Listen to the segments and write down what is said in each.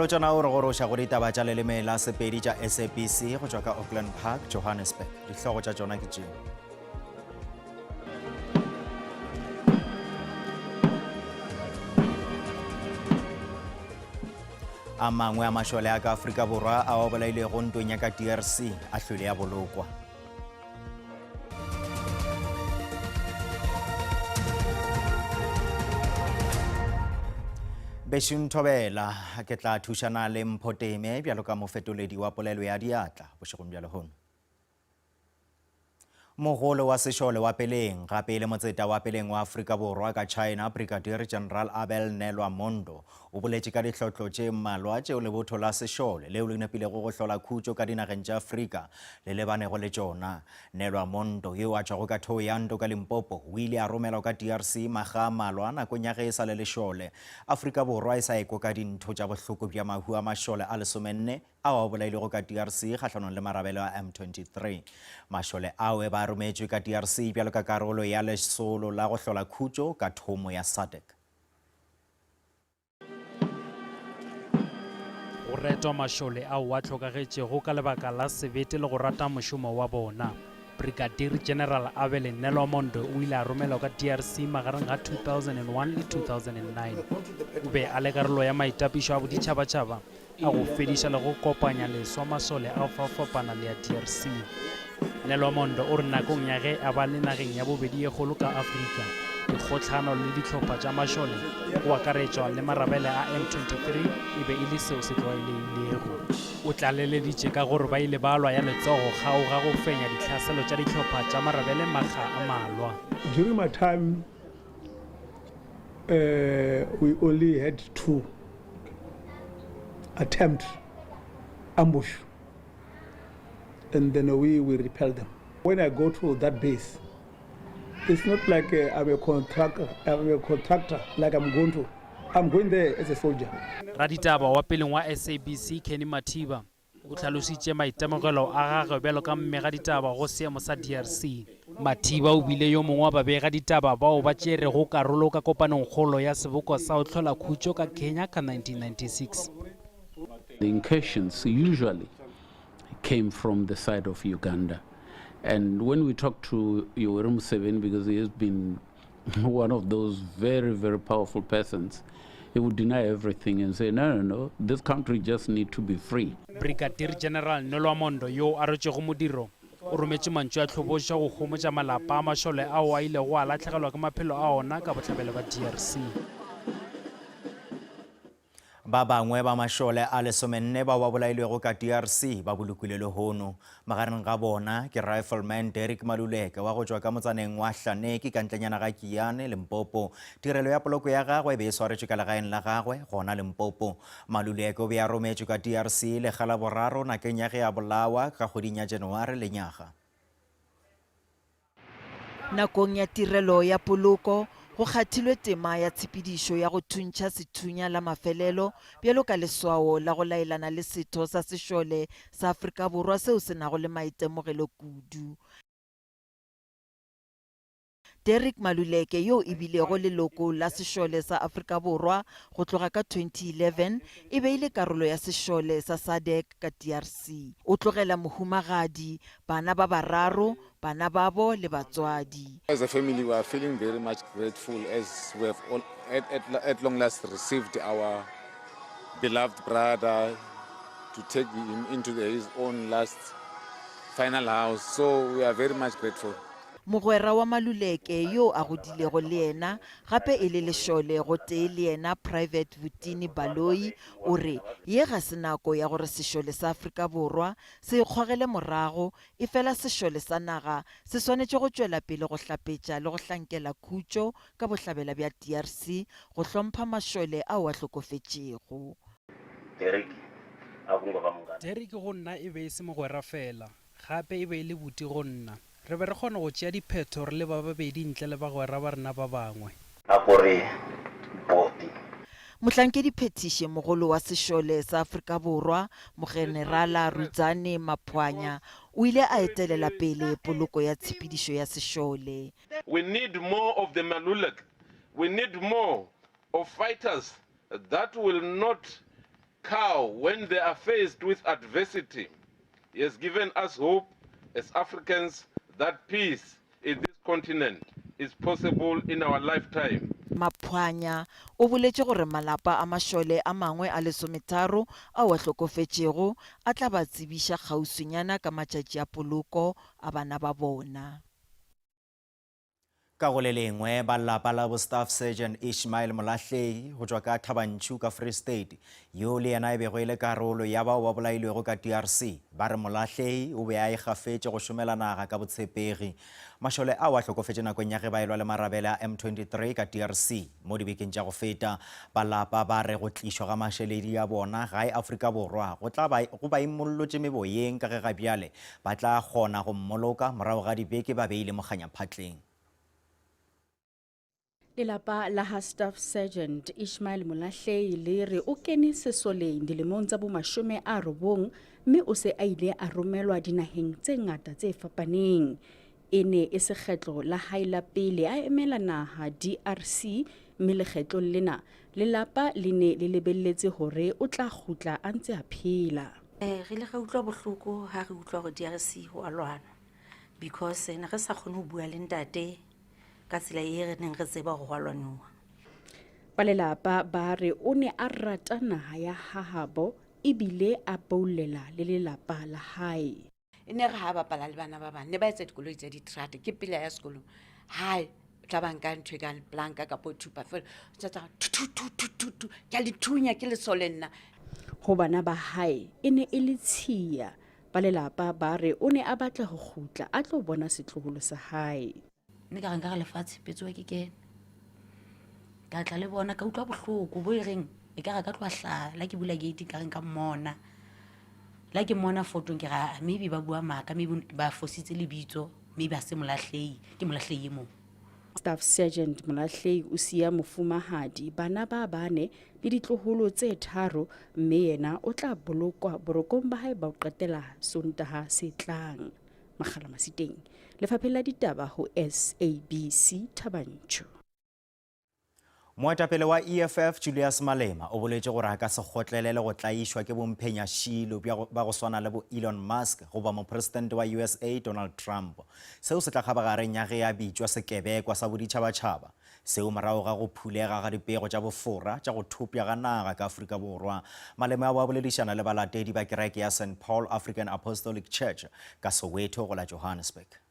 Molotjana o re goroša go ditaba tša leleme la Sepedi tša SABC go tšwa ka Auckland Park, Johannesburg. Dihlogo tša tšona ke tšeo. A mangwe a mašole a ka Afrika Borwa a obolaile go ntweng ya ka DRC a hlwele ya bolokwa. Bešung Thobela ke tla thušana le Mphoteme bjalo ka mofetoledi wa polelo ya diatla bošegong bja lehono. Mogolo wa sešole wa peleng gape le motseta wa peleng wa Afrika Borwa ka China Brigadier General Abel Nel Wamondo o boletše ka dihlotlo tše mmalwa tšeo lebotho la sešole leo le nepilego go hlola khutšo ka dinageng tša Afrika le lebanego le tšona. Nel Wamondo yeo a tšwago ka Thohoyandou ka Limpopo o ile a romelwa ka DRC maga a mmalwa nakong ya ge e sa le lešole. Afrika Borwa e sa eko ka dintho tša bohloko bja mahu a mašole a 14 ao a bolailego ka DRC kgahlanong le marabelo a M23. Mašole ao e ba rometšwe ka DRC bjalo ka karolo ya lesolo la go hlola khutšo ka thomo ya SADC. Go retwa mašole ao a hlokagetšego ka lebaka la sebete le go rata mošomo wa bona. Brigadier General Abel Nel Wamondo o ile a romelwa ka DRC magareng ga 2001 le 2009. O be a le karolo ya maitapišo a boditšhabatšhaba a go fediša le go kopanya leswa mašole a fapana le ya DRC. Nel Wamondo o re nakong ya ge a ba le nageng ya bobedi e kgolo ka Afrika, dikgotlhano le dihlopha tša mašole go akaretšwa le marabele a M23 e be e le seo se tlwaelegilego. O tlaleleditše ka gore ba ile ba lwa ya letsogo kgao ga go fenya ditlhaselo tša dihlopha tša marabele maga a malwa. During my time, we only had 2 attempt ambush, and then we repel them. When I go to that base, it's not like I'm a contractor like I'm going there as a soldier. Raditaba wa peleng wa SABC Kenny Matiba o tlhalositše maitemogelo a gagwe bjalo ka mmega ditaba go seemo sa DRC. Matiba o bile yo mongwe wa babega ditaba bao ba tšerego karolo ka kopanong kgolo ya seboko sa go hlola khutšo ka Kenya ka 1996. The incursions usually came from the side of Uganda. And when we talk to Yoweri Museveni, because he has been one of those very, very powerful persons, he would deny everything and say, no, this country just need to be free. Brigadier General Nel Wamondo yo a rotšego modiro o rometše mantšu a tlhoboša go homotša malapa a mašole ao a ile go a latlhegelwa ka maphelo a ona ka bohlabela ba DRC. Ba bangwe ba mašole a 14 ba bolailwego ka DRC ba bolokilwe lehono. Magareng ga bona ke Rifleman Derek Maluleke wa go tšwa ka motsaneng wa Hlaneki ka ntlenyana ga Kiane Limpopo. Tirelo ya poloko ya gagwe be e swaretšwe ka legaeng la gagwe gona Limpopo. Maluleke o be a rometšwe ka DRC lega la boraro nakeng ya ge a bolawa ka kgweding ya January lenyaga. Nakong ya tirelo ya poloko go kgathilwe tema ya tshepedišo ya go thuntšha sethunya la mafelelo bjalo ka leswao la go laelana le setho sa sešole sa Afrika Borwa seo se nago le maitemogelo kudu. Derek Maluleke yo e bilego leloko la sešole sa Afrika Borwa go tloga ka 2011 e beile karolo ya sešole sa SADC ka DRC. O tlogela mohumagadi, bana ba bararo, bana babo le batswadi. As a family, we are feeling very much grateful as we have all, at long last received our beloved brother to take him into his own last final house. So we are very much grateful. Mogwera wa Maluleke yo a godilego le ena gape e le lešole go tee le ena Private Vutini Baloi o re ye ga se nako ya gore sešole sa Afrika Borwa se ikgogele morago e fela sešole sa naga se swanetše go tšwela pele go hlapetša le go hlankela khutšo ka bohlabela bja DRC go hlompha mašole ao a hlokofetšego. Derek go nna e be e se mogwera fela gape e be e le buti go nna. Re be re kgona go tšea diphetho re le ba babedi ntle le bagwera ba rena ba bangwe. Mohlankedi phetiše mogolo wa sešole sa Afrika Borwa Mogenerala Rudzani Maphwanya o ile a etelela pele poloko ya tshepedišo ya sešole. We need more of the Maluleke. We need more of fighters that will not cow when they are faced with adversity. He has given us hope as Africans that peace in this continent is possible in our lifetime. Maphwanya o boletše gore malapa a mašole a mangwe a lesometharo ao a hlokofetšego a tla ba tsebiša kgauswinyana ka matšatši a poloko a bana ba bona. Ka go le lengwe ba lapa la bo Staff Sergeant Ishmael Molahlei go tšwa ka Thabantšhu ka Free State yo le yena e bego e le karolo ya bao ba bolailwego ka DRC ba re Molahlei o be a ikgafetše go šomela naga ka botshepegi. Mašole ao a hlokofetše nakong ya ge ba elwa le marabele a M23 ka DRC mo dibekeng tša go feta. Ba lapa ba re go tlišwa ga mašeledi ya bona gae Afrika Borwa go ba imollotše meboyeng ka ge gabjale ba tla kgona go mmoloka morago ga dibeke ba beile mokganyaphatleng. Lelapa la ha Staff Sergeant Ishmael Molahlei le re o kene sesoleng dilemong tsa bo 90 mme o se a ile a romelwa dinaheng tse ngata tse fapaneng. E ne e sekgetlo la hae la pele a emela naha DRC mme lekgetlo lena lelapa le ne le lebelletse hore o tla kgutla a ntse a phela. Re le ga utlwa bohloko ha re utlwa gore DRC ho alwana because ne re sa kgone ho bua le ntate ka tsela e re neng re tseba go hwalwanwa. Ba lelapa ba re o ne a rata naha ya hahabo ebile a boulela le lelapa la hae. E ne re ha bapala le bana ba bang ne ba etsa dikoloi tsa di-trate ke pele ya sekolong hae tla banka ntho ka planka ka pothupa fela tsa tu ke le thunya ke le solenna. Ho bana ba hae e ne e le tshiya. Ba lelapa ba re o ne a batla go khutla a tlo bona setloholo sa hae. Ne ka renka lefatshe petso ke kene ka tla le bona ka utlwa bohloko bo reng e ka ka tlwahla la ke bula gate ka renka mmona la ke mmona foto ke ga maybe ba bua maka maybe ba fositse lebitso maybe a se Molahlei ke Molahlei mo. Staff Sergeant Molahlei o sia mofumahadi bana ba bane le ditloholo tse 3 mme yena o tla bolokwa borokong ba hae ba o qetela Sontaha se tlang. Magala Masiteng Lefapheng la ditaba ho SABC Thabantšhu. Moetapele wa EFF Julius Malema o boletše gore a ka se gotlelele go tlaišwa ke bomphenya-šilo ba go swana le bo Elon Musk goba mopresidente wa USA Donald Trump. Seo se tla kgabagareng ya ge a bitšwa sekebekwa sa boditšhabatšhaba. Seo morago ga go phulega ga dipego tša bofora tša go thopša ga naga ka Afrika Borwa. Malema a boledišana le balatedi ba kereke ya St. Paul African Apostolic Church ka Soweto go la Johannesburg.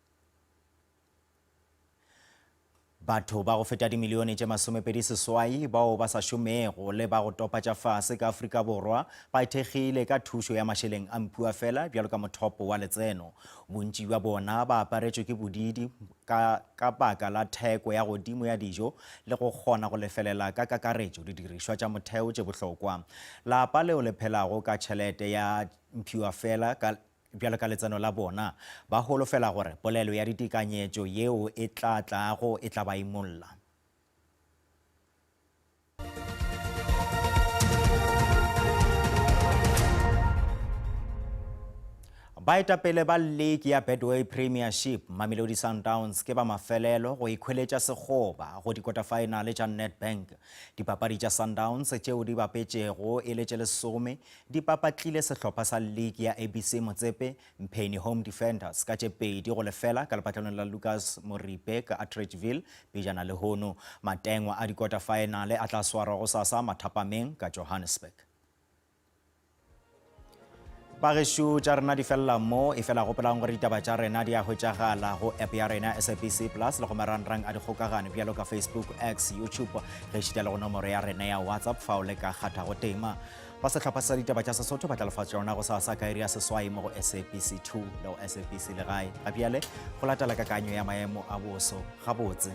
Batho ba go feta dimilione tše 28 bao ba sa šomego le ba go topa tša fase ka Afrika Borwa ba ithekgile ka thušo ya mašeleng a mpua fela bjalo ka mothopo wa letseno. Bontši bja bona ba aparetšwe ke bodidi ka baka la theko ya godimo ya dijo le go kgona go lefelela ka kakaretšo didirišwa tša motheo tše bohlokwa. Lapa leo le phelago ka tšhelete ya mpua fela bjalo ka letseno la bona ba holofela gore polelo ya ditekanyetšo yeo e tlago e tla ba imolla. Baetapele ba league ya Betway Premiership Mamelodi Sundowns ke ba mafelelo go ikhweletša sekgoba go di-quarterfinale tša Nedbank. Dipapadi tša Sundowns tšeo di bapetšego e le tše 10 di papatlile sehlopha sa league ya ABC Motsepe Mpheni Home Defenders ka tše 2 go lefela ka lepatlanong la Lucas Moripe ka Atteridgeville Pejana le Hono. Matengwa a di-quarterfinale a tla swarwa go sasa Mathapameng ka Johannesburg. Bagesho tša rena di fela mo e fela gopelang gore ditaba tša rena di a hwetšagala go app ya rena SABC Plus le go marangrang a dikgokagano bjalo ka Facebook, X, YouTube ge šita le go nomoro ya rena ya WhatsApp fa o le ka kgatha go tema. Ba sehlopha sa ditaba tša Sesotho ba tla lefatša yona go sasa ka iri ya seswai mo go SABC 2 le go SABC Legae. Gapeale go latela kakanyo ya maemo a boso gabotse.